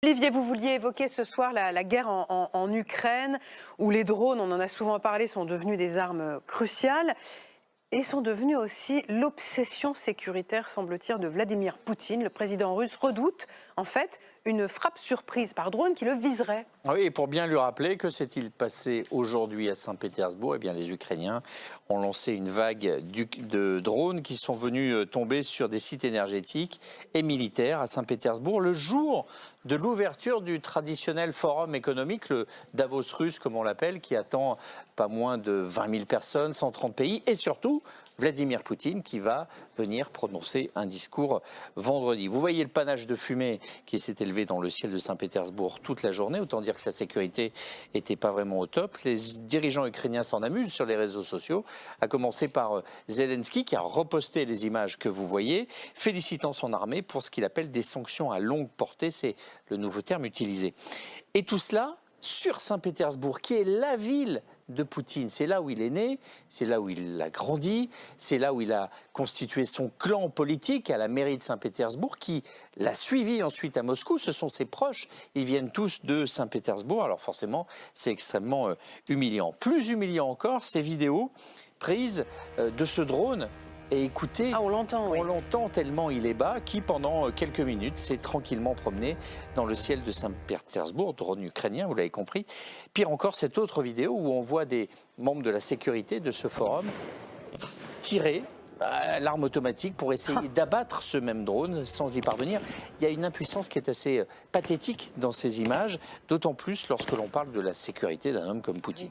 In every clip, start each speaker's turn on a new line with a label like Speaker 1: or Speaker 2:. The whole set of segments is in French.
Speaker 1: Olivier, vous vouliez évoquer ce soir la guerre en Ukraine, où les drones, on en a souvent parlé, sont devenus des armes cruciales et sont devenus aussi l'obsession sécuritaire, semble-t-il, de Vladimir Poutine. Le président russe redoute, en fait, une frappe surprise par drone qui le viserait.
Speaker 2: Oui, et pour bien lui rappeler, que s'est-il passé aujourd'hui à Saint-Pétersbourg? Eh bien, les Ukrainiens ont lancé une vague de drones qui sont venus tomber sur des sites énergétiques et militaires à Saint-Pétersbourg le jour de l'ouverture du traditionnel forum économique, le Davos russe comme on l'appelle, qui attend pas moins de 20 000 personnes, 130 pays, et surtout Vladimir Poutine qui va venir prononcer un discours vendredi. Vous voyez le panache de fumée qui s'est élevé dans le ciel de Saint-Pétersbourg toute la journée, autant dire que la sécurité n'était pas vraiment au top. Les dirigeants ukrainiens s'en amusent sur les réseaux sociaux, à commencer par Zelensky qui a reposté les images que vous voyez, félicitant son armée pour ce qu'il appelle des sanctions à longue portée, c'est le nouveau terme utilisé. Et tout cela sur Saint-Pétersbourg, qui est la ville de Poutine. C'est là où il est né, c'est là où il a grandi, c'est là où il a constitué son clan politique à la mairie de Saint-Pétersbourg, qui l'a suivi ensuite à Moscou. Ce sont ses proches, ils viennent tous de Saint-Pétersbourg, alors forcément c'est extrêmement humiliant. Plus humiliant encore, ces vidéos prises de ce drone. Et écoutez,
Speaker 1: Ah, on l'entend, oui.
Speaker 2: On l'entend tellement il est bas, qui pendant quelques minutes s'est tranquillement promené dans le ciel de Saint-Pétersbourg, drone ukrainien, vous l'avez compris. Pire encore, cette autre vidéo où on voit des membres de la sécurité de ce forum tirer l'arme automatique pour essayer d'abattre ce même drone sans y parvenir. Il y a une impuissance qui est assez pathétique dans ces images, d'autant plus lorsque l'on parle de la sécurité d'un homme comme Poutine.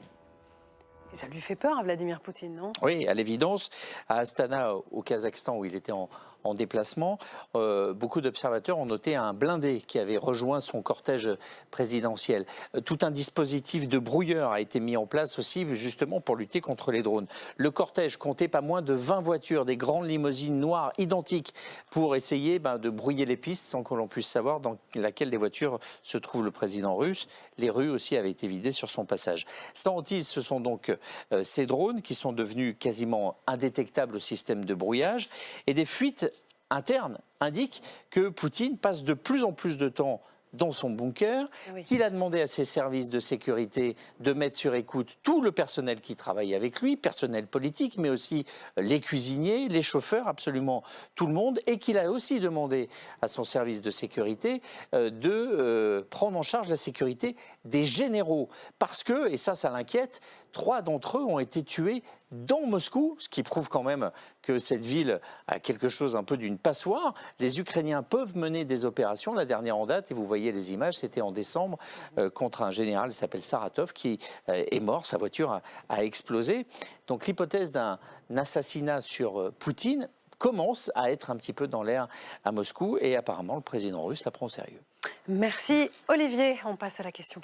Speaker 1: Et ça lui fait peur à Vladimir Poutine, non?
Speaker 2: Oui, à l'évidence, à Astana, au Kazakhstan, où il était en déplacement, beaucoup d'observateurs ont noté un blindé qui avait rejoint son cortège présidentiel. Tout un dispositif de brouilleur a été mis en place aussi, justement, pour lutter contre les drones. Le cortège comptait pas moins de 20 voitures, des grandes limousines noires identiques, pour essayer de brouiller les pistes sans que l'on puisse savoir dans laquelle des voitures se trouve le président russe. Les rues aussi avaient été vidées sur son passage. Sans hantise, ce sont donc ces drones qui sont devenus quasiment indétectables au système de brouillage, et des fuites internes indiquent que Poutine passe de plus en plus de temps dans son bunker, qu'il a demandé à ses services de sécurité de mettre sur écoute tout le personnel qui travaille avec lui, personnel politique, mais aussi les cuisiniers, les chauffeurs, absolument tout le monde, et qu'il a aussi demandé à son service de sécurité de prendre en charge la sécurité des généraux. Parce que, et ça l'inquiète, 3 d'entre eux ont été tués dans Moscou, ce qui prouve quand même que cette ville a quelque chose un peu d'une passoire. Les Ukrainiens peuvent mener des opérations. La dernière en date, et vous voyez les images, c'était en décembre contre un général qui s'appelle Saratov, qui est mort, sa voiture a explosé. Donc l'hypothèse d'un assassinat sur Poutine commence à être un petit peu dans l'air à Moscou, et apparemment le président russe la prend au sérieux.
Speaker 1: Merci Olivier. On passe à la question.